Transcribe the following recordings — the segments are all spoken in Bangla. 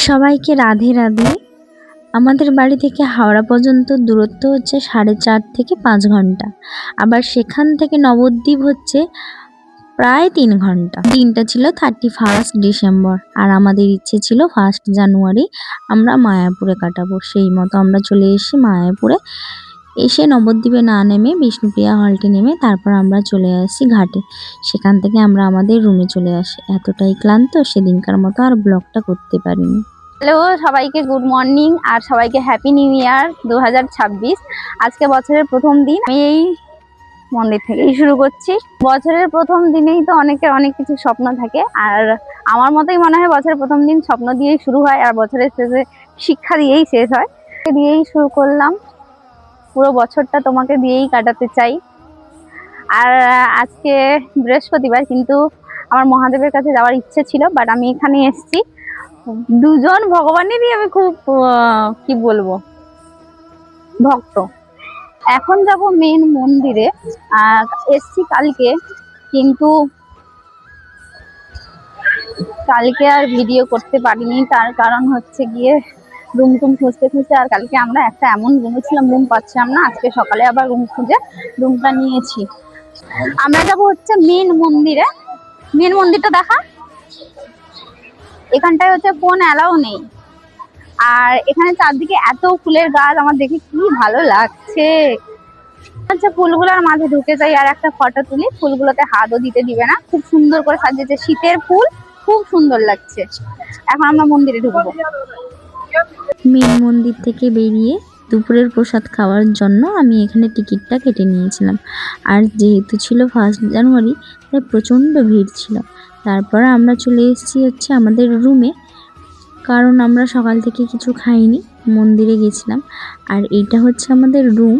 সবাইকে রাধে রাধে। আমাদের বাড়ি থেকে হাওড়া পর্যন্ত দূরত্ব হচ্ছে 4.5 থেকে 5 ঘন্টা। আবার সেখান থেকে নবদ্বীপ হচ্ছে প্রায় 3 ঘন্টা। দিনটা ছিল 31 ডিসেম্বর আর আমাদের ইচ্ছে ছিল 1 জানুয়ারি আমরা মায়াপুরে কাটাবো। সেই মতো আমরা চলে এসেছি মায়াপুরে। এসে নবদ্বীপে না নেমে বিষ্ণুপ্রিয়া হল্টে নেমে তারপর আমরা চলে আসি ঘাটে। সেখান থেকে আমরা আমাদের রুমে চলে আসি। এতটাই ক্লান্ত সেদিনকার মতো আর ব্লগটা করতে পারিনি। হ্যালো সবাইকে, গুড মর্নিং আর সবাইকে হ্যাপি নিউ ইয়ার 2026। আজকে বছরের প্রথম দিন। আমি এই মন্দির থেকেই শুরু করছি। বছরের প্রথম দিনেই তো অনেকের অনেক কিছু স্বপ্ন থাকে, আর আমার মতোই মনে হয় বছরের প্রথম দিন স্বপ্ন দিয়েই শুরু হয় আর বছরের শেষে শিক্ষা দিয়েই শেষ হয়। দিয়েই শুরু করলাম, পুরো বছরটা তোমাকে দিয়েই কাটাতে চাই। আর আজকে বৃহস্পতিবার, কিন্তু আমার মহাদেবের কাছে যাওয়ার ইচ্ছে ছিল, বাট আমি এখানে এসেছি। দুজন ভগবানেরই আমি খুব কি বলবো ভক্ত। এখন যাব মেন মন্দিরে। এসছি কালকে, কিন্তু কালকে আর ভিডিও করতে পারিনি। তার কারণ হচ্ছে গিয়ে রুম টুম খুঁজতে খুঁজতে, আর কালকে আমরা একটা এমন রুমে ছিলাম, রুম পাচ্ছিলাম না। আজকে সকালে আবার রুম খুঁজে রুমটা নিয়েছি। আমরা যাব হচ্ছে মেন মন্দিরে। মেন মন্দিরটা দেখা, এখানটায় হচ্ছে ফোন অ্যালাউ নেই। আর এখানে চারদিকে এত ফুলের গাছ, আমার দেখে কি ভালো লাগছে। আচ্ছা, ফুলগুলোর মাঝে ঢুকে যাই আর একটা ফটো তুলি। ফুলগুলোতে হাতও দিতে দিবে না, খুব সুন্দর করে সাজিয়েছে, শীতের ফুল, খুব সুন্দর লাগছে। এখন আমরা মন্দিরে ঢুকবো। মেন মন্দির থেকে বেরিয়ে দুপুরের প্রসাদ খাওয়ার জন্য আমি এখানে টিকিটটা কেটে নিয়েছিলাম। আর যেহেতু ছিল 1 জানুয়ারি তাই প্রচণ্ড ভিড় ছিল। তারপর আমরা চলে এসেছি হচ্ছে আমাদের রুমে, কারণ আমরা সকাল থেকে কিছু খাইনি, মন্দিরে গেছিলাম। আর এইটা হচ্ছে আমাদের রুম।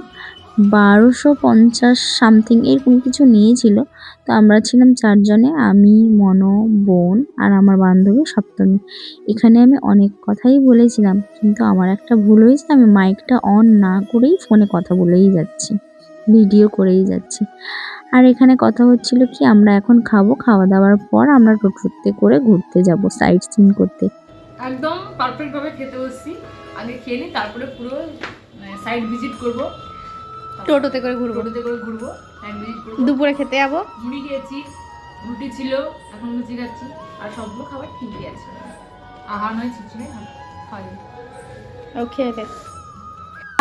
1250 সামথিং এরকম কিছু নিয়েছিল। তো আমরা ছিলাম 4 জনে, আমি, মনো, বোন আর আমার বান্ধবী সপ্তমী। এখানে আমি অনেক কথাই বলেছিলাম, কিন্তু আমার একটা ভুল হয়েছে, আমি মাইকটা অন না করেই ফোনে কথা বলেই যাচ্ছি, ভিডিও করেই যাচ্ছি। আর এখানে কথা হচ্ছিল কি, আমরা এখন খাবো, খাওয়া দাওয়ার পর আমরা টোটোতে করে ঘুরতে যাব, সাইট সিন করতে। একদম পারফেক্ট ভাবে খেতে বসছি। আগে খেয়ে নিই, তারপরে পুরো সাইড ভিজিট করব। টোটোতে করে ঘুরবো, সাইড ভিজিট করব। দুপুরে খেতে যাবো। মুড়ি খেয়েছি, রুটি ছিল, এখন লুচি খাচ্ছি। আর সবগুলো খাবার ঠিকই আছে, আহার নয় ছিচড়ে খাওয়া যাবে। ওকে।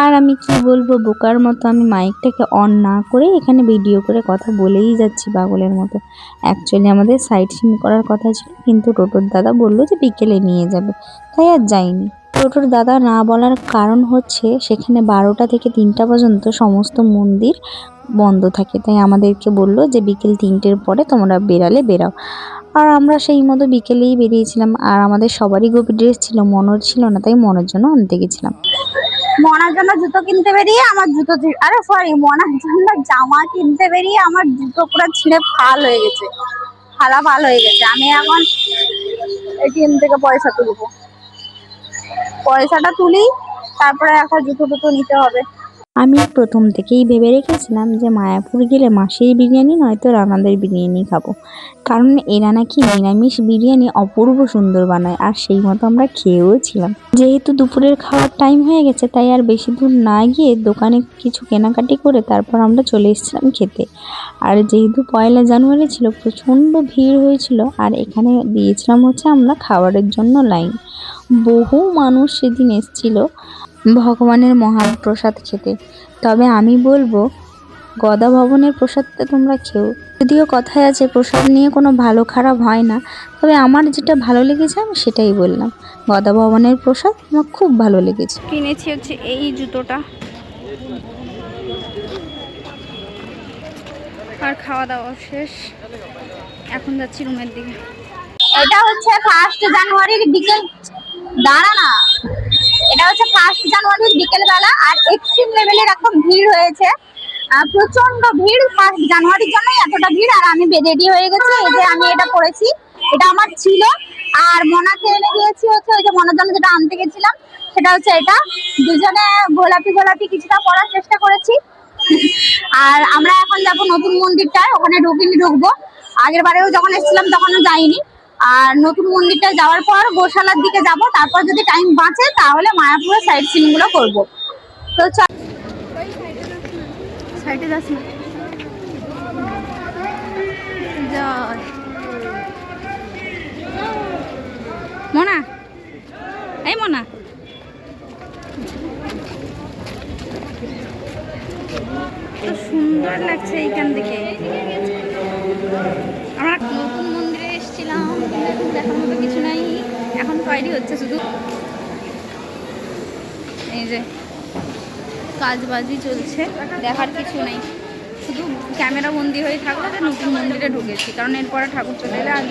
আর আমি কি বলবো, বোকার মতো আমি মাইকটাকে অন না করে এখানে ভিডিও করে কথা বলেই যাচ্ছি পাগলের মতো। অ্যাকচুয়ালি আমাদের সাইট সিন করার কথা ছিল, কিন্তু টোটোর দাদা বললো যে বিকেলে নিয়ে যাবে, তাই আর যাইনি। টোটোর দাদা না বলার কারণ হচ্ছে সেখানে 12টা থেকে 3টা পর্যন্ত সমস্ত মন্দির বন্ধ থাকে, তাই আমাদেরকে বললো যে বিকেল 3টের পরে তোমরা বেরালে বেরাও। আর আমরা সেই মতো বিকেলেই বেরিয়েছিলাম। আর আমাদের সবারই গোপী ড্রেস ছিল, মনোর ছিল না, তাই মনোর জন্য আনতে গেছিলাম। মনার জন্য জুতো কিনতে বেরিয়ে আমার জুতো মনার জন্য জামা কিনতে বেরিয়ে আমার জুতো পুরো ছিঁড়ে ফাল হয়ে গেছে, ফাল হয়ে গেছে। আমি এখন এটিএম থেকে পয়সা তুলবো, পয়সাটা তুলি, তারপরে একটা জুতো টুতো নিতে হবে। আমি প্রথম থেকেই ভেবে রেখেছিলাম যে মায়াপুর গেলে মাসির বিরিয়ানি নয়তো রানাদের বিরিয়ানি খাবো, কারণ এরা নাকি নিরামিষ বিরিয়ানি অপূর্ব সুন্দর বানায়। আর সেই মতো আমরা খেয়েও ছিলাম। যেহেতু দুপুরের খাওয়ার টাইম হয়ে গেছে, তাই আর বেশি দূর না গিয়ে দোকানে কিছু কেনাকাটি করে তারপর আমরা চলে এসেছিলাম খেতে। আর যেহেতু 1 জানুয়ারি ছিল, প্রচণ্ড ভিড় হয়েছিল। আর এখানে দিয়েছিলাম হচ্ছে আমরা খাবারের জন্য লাইন। বহু মানুষ সেদিন এসেছিল ভগবানের মহাপ্রসাদ খেতে। তবে আমি বলবো, গদা ভবনের প্রসাদটা তোমরা খেও। যদিও কথায় আছে প্রসাদ নিয়ে কোনো ভালো খারাপ হয় না, তবে আমার যেটা ভালো লেগেছে আমি সেটাই বললাম। গদা ভবনের প্রসাদ আমার খুব ভালো লেগেছে। কিনেছি হচ্ছে এই জুতোটা। আর খাওয়া দাওয়া শেষ, এখন যাচ্ছি রুমের দিকে। এটা হচ্ছে 1 জানুয়ারির বিকেল, দাঁড়া না, এটা হচ্ছে 1 জানুয়ারির বিকেল বেলা। আর এক্সট্রিম লেভেলের এখন ভিড় হয়েছে, প্রচন্ড ভিড়। 1 জানুয়ারির জন্যই এতটা ভিড়। আর আমি রেডি হয়ে গেছি, এই যে আমি এটা পরেছি, এটা আমার ছিল। আর মনাকে এনে দিয়েছি হচ্ছে ওই যে মনার জন্য যেটা আনতে গেছিলাম, সেটা হচ্ছে এটা। দুজনে গোলাপি গোলাপি কিছুটা পরার চেষ্টা করেছি। আর আমরা এখন যাবো নতুন মন্দিরটায়, ওখানে ঢুকবো। আগের বারেও যখন এসেছিলাম তখনও যাইনি। আর নতুন মন্দিরটা যাওয়ার পর গোশালার দিকে যাব, তারপর যদি টাইম বাঁচে তাহলে মায়াপুরের সাইড সিন গুলো করবো। তো সাইডে যাস না, জয় মোনা, এই মোনা, তো সুন্দর লাগছে এইখান থেকে। আমরা নতুন মন্দিরে এসেছিলাম, এখন দেখার মতো কিছু নাই, এখন তৈরি হচ্ছে শুধু, এই যে কাজবাজি চলছে, দেখার কিছু নেই, শুধু ক্যামেরা বন্দি হয়ে থাকলো যে নতুন মন্দিরে ঢুকেছি, কারণ এরপরে ঠাকুর চলে এলে আর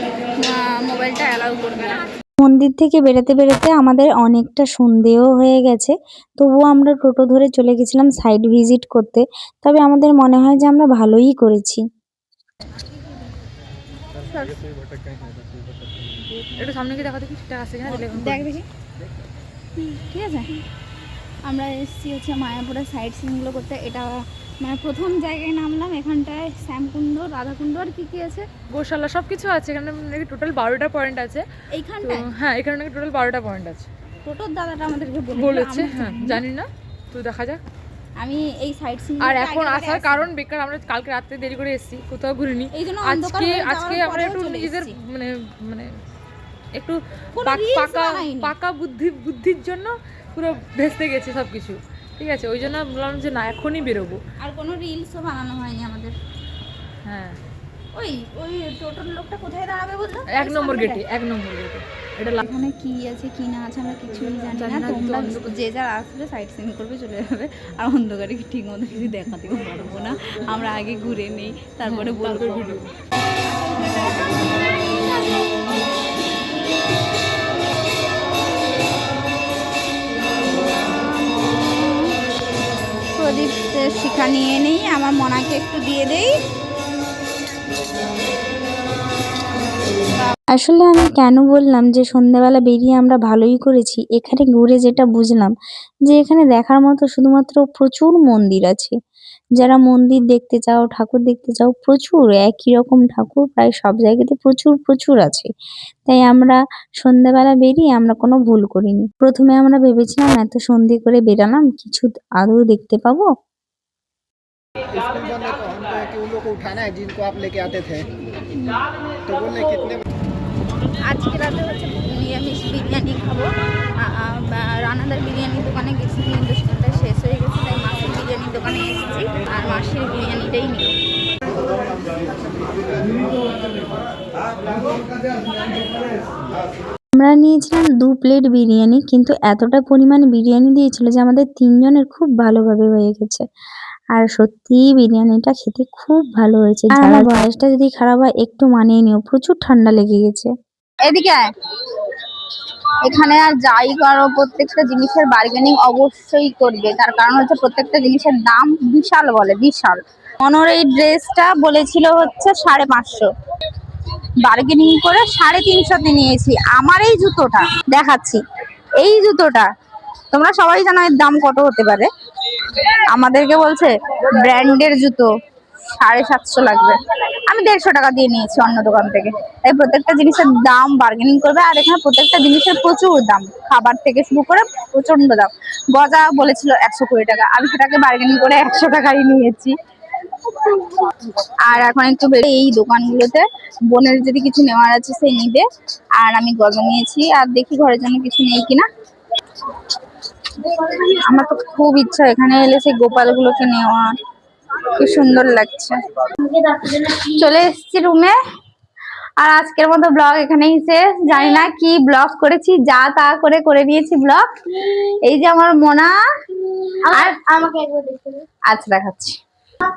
মোবাইলটা অ্যালাউ করবে না। মন্দির থেকে বেরোতে বেরোতে আমাদের অনেকটা সন্ধেও হয়ে গেছে, তবুও আমরা টোটো ধরে চলে গেছিলাম সাইড ভিজিট করতে। তবে আমাদের মনে হয় যে আমরা ভালোই করেছি। একটু সামনে গিয়ে দেখা দেখি ঠিকঠাক আছে কিনা, দেখ দেখি, ঠিক আছে। আমরা এসেছি হচ্ছে মায়াপুরের সাইড সিনগুলো করতে। এটা মানে প্রথম জায়গায় নামলাম, এখানটায় শ্যামকুণ্ড, রাধাকুণ্ড আর কি কি আছে, গোশালা সব কিছু আছে এখানে, নাকি টোটাল 12টা পয়েন্ট আছে এইখানটায়। হ্যাঁ, এখানে নাকি টোটাল 12টা পয়েন্ট আছে টোটোর দাদাটা আমাদেরকে বলেছে। হ্যাঁ, জানি না, তো দেখা যাক। আমি এই সাইড সিন আর এখন আসার কারণ বেকার, আমরা কালকে রাতে দেরি করে এসেছি, কোথাও ঘুরিনি। এই জন্য আজকে আমরা একটু নিজেদের মানে মানে একটু পাকা বুদ্ধির জন্য পুরো ভেস্তে গেছে সবকিছু, ঠিক আছে। ওই জন্য বললাম যে না, এখনই বেরোবো। আর কোনো রিলসও বানানো হয়নি আমাদের। হ্যাঁ, ওই ওই টোটোর লোকটা কোথায় দাঁড়াবে বলতো? 1 নম্বর গেটে, 1 নম্বর গেটে। এটা এখানে কি আছে কি না আছে আমরা কিছুই জানি না। তোমরা যে যারা আসবে সাইড সিন করবে, চলে যাবে। আর অন্ধকারে ঠিক মতো কিছু দেখাতেও পারবো না, আমরা আগে ঘুরে নেই, তারপরে বলবো। প্রদীপের শিখা নিয়ে নেই, আমার মনাকে একটু দিয়ে দেই। আসলে আমি কেন বললাম যে সন্ধ্যাবেলা বেরিয়ে আমরা ভালোই করেছি, এখানে ঘুরে যেটা বুঝলাম যে এখানে দেখার মতো শুধুমাত্র প্রচুর মন্দির আছে। যারা মন্দির দেখতে চাও, ঠাকুর দেখতে চাও, প্রচুর একই রকম ঠাকুর প্রায় সব জায়গাতে প্রচুর প্রচুর আছে। তাই আমরা সন্ধ্যাবেলা বেরিয়ে আমরা কোনো ভুল করিনি। প্রথমে আমরা ভেবেছিলাম এত সন্ধে করে বেরালাম, কিছু আদৌ দেখতে পাবো। स्कूल वाले को हमको है कि उन लोग को उठाना है जिनको आप लेके आते थे, तो बोले कितने আজকে রাতে হচ্ছে নিরামিষ বিরিয়ানি খাবো। রানাদার বিরিয়ানির দোকানে গেছি কিন্তু সেটা শেষ হয়ে গেছে, তাই মাসির বিরিয়ানির দোকানে এসেছি আর মাসির বিরিয়ানিটাই নিই। আমরা নিয়েছিলাম 2 প্লেট বিরিয়ানি, কিন্তু এতটা পরিমাণে বিরিয়ানি দিয়েছিল যে আমাদের 3 জনের খুব ভালোভাবে হয়ে গেছে। আর সত্যিই বিরিয়ানিটা খেতে খুব ভালো হয়েছে। আর আমার ভয়েসটা যদি খারাপ হয় একটু মানিয়ে নিও, প্রচুর ঠান্ডা লেগে গেছে। এদিকে আয়। এখানে আর যাই করো, প্রত্যেকটা জিনিসের বার্গেনিং অবশ্যই করবে, তার কারণ হচ্ছে প্রত্যেকটা জিনিসের দাম বিশাল, বলে বিশাল। মনোর এই ড্রেসটা বলেছিল হচ্ছে 550, বার্গেনিং করে 350-তে নিয়েছি। আমার এই জুতোটা দেখাচ্ছি, এই জুতোটা তোমরা সবাই জানো এর দাম কত হতে পারে। আমাদেরকে বলছে ব্র্যান্ডের জুতো 750 লাগবে, আমি 150 টাকা দিয়ে নিয়েছি অন্য দোকান থেকে। তাই প্রত্যেকটা জিনিসের দাম বার্গেনিং করবে। আর এখানে প্রত্যেকটা জিনিসের প্রচুর দাম, খাবার থেকে শুরু করে প্রচন্ড দাম। গজা বলেছিল 120 টাকা, আমি সেটাকে বার্গেনিং করে 100 টাকাই নিয়েছি। আর এখন একটু বেরিয়ে এই দোকানগুলোতে বোনের যদি কিছু নেওয়ার আছে সে নিবে, আর আমি গজা নিয়েছি। আর দেখি ঘরের জন্য কিছু নেই কিনা। আমার তো খুব ইচ্ছা এখানে এলে সেই গোপালগুলোকে নেওয়া, কি সুন্দর লাগছে। চলে এসেছি রুমে, আর আজকের মতো ব্লগ এখানেই শেষ। জানি না কি ব্লগ করেছি, যা তা করে নিয়েছি ব্লগ। এই যে আমার মোনা, আর আমাকে একবার দেখতে দে। আচ্ছা দেখাচ্ছি।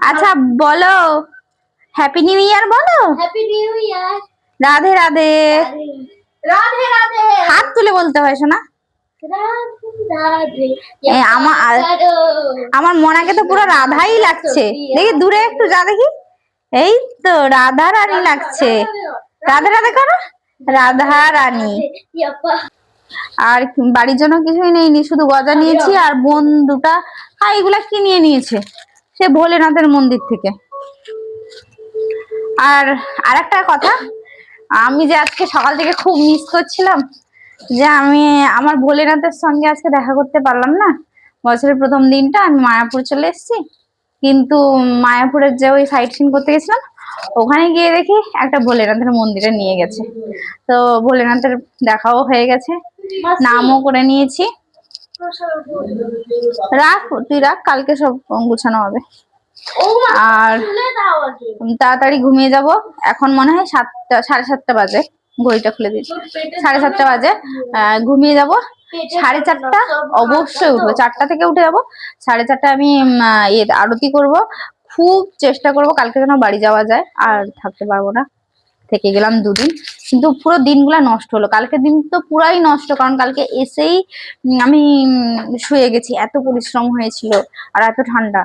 আচ্ছা বলো, হ্যাপি নিউ ইয়ার বলো। Happy new year. Radhe Radhe. Radhe Radhe. হাত তুলে বলতে হয় শোনা। আমার মনাকে তো পুরো রাধাই লাগছে, দেখি দূরে একটু যা দেখি। এই তো রাধা রানী লাগছে। রাধে রাধে করো, রাধা রানী। আর বাড়ির জন্য কিছুই নেইনি, শুধু গজা নিয়েছি। আর বোন দুটা এগুলা কি নিয়ে নিয়েছে সে ভোলেনাথের মন্দির থেকে। আর আরেকটা কথা, আমি যে আজকে সকাল থেকে খুব মিস করছিলাম যে আমি আমার ভোলেনাথের সঙ্গে আজকে দেখা করতে পারলাম না। বছরের প্রথম দিনটা আমি মায়াপুর চলে এসেছি, কিন্তু মায়াপুরের যে ওই সাইট সিন করতে গেছিলাম ওখানে গিয়ে দেখি একটা ভোলেনাথের মন্দিরে নিয়ে গেছে। তো ভোলেনাথের দেখাও হয়ে গেছে, নামও করে নিয়েছি। রাখ, তুই রাখ, কালকে সব গুছানো হবে। আর তাড়াতাড়ি ঘুমিয়ে যাব। এখন মনে হয় 7টা 7:30 বাজে, ঘড়িটা খুলে দিচ্ছি, 7:30 বাজে। ঘুমিয়ে যাব। 4:30 অবশ্যই উঠবো, 4টা থেকে উঠে যাবো। 4:30 আমি আরতি করব। খুব চেষ্টা করব কালকে যেন বাড়ি যাওয়া যায়, আর থাকতে পারবো না, থেকে গেলাম 2 দিন, কিন্তু পুরো দিনগুলা নষ্ট হলো। কালকের দিন তো পুরাই নষ্ট, কারণ কালকে এসেই আমি শুয়ে গেছি, এত পরিশ্রম হয়েছিল আর এত ঠান্ডা।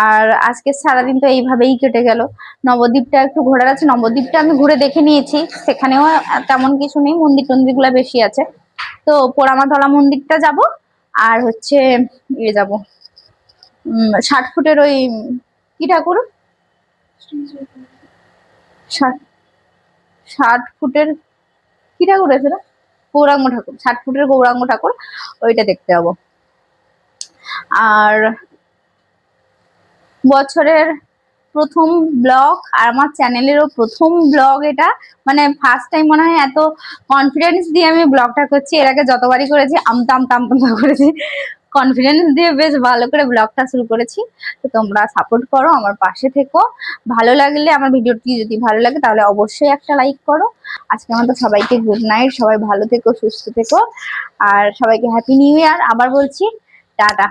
আর আজকে সারাদিন তো এইভাবেই কেটে গেল। নবদ্বীপটা একটু ঘোরার আছে, নবদ্বীপটা আমি ঘুরে দেখে নিয়েছি, সেখানেও তেমন কিছু নেই, মন্দির টন্দির গুলা বেশি আছে। তো পোড়ামাতলা মন্দিরটা যাব, আর হচ্ছে যাব 60 ফুটের ওই কি ঠাকুর, 60 ফুটের কি ঠাকুর আছে না, গৌরাঙ্গ ঠাকুর, 60 ফুটের গৌরাঙ্গ ঠাকুর, ওইটা দেখতে যাবো। আর বছরের প্রথম ব্লগ আর আমার চ্যানেলেরও প্রথম ব্লগ এটা, মানে ফার্স্ট টাইম মনে হয় এত কনফিডেন্স দিয়ে আমি ব্লগটা করছি। এর আগে যতবারই করেছি আমতা আমতা আমতা করেছি, কনফিডেন্স দিয়ে বেশ ভালো করে ব্লগটা শুরু করেছি। তো তোমরা সাপোর্ট করো, আমার পাশে থেকো। ভালো লাগলে, আমার ভিডিওটি যদি ভালো লাগে তাহলে অবশ্যই একটা লাইক করো। আজকে আমাদের সবাইকে গুড নাইট, সবাই ভালো থেকো, সুস্থ থেকো, আর সবাইকে হ্যাপি নিউ ইয়ার। আবার বলছি টাটা।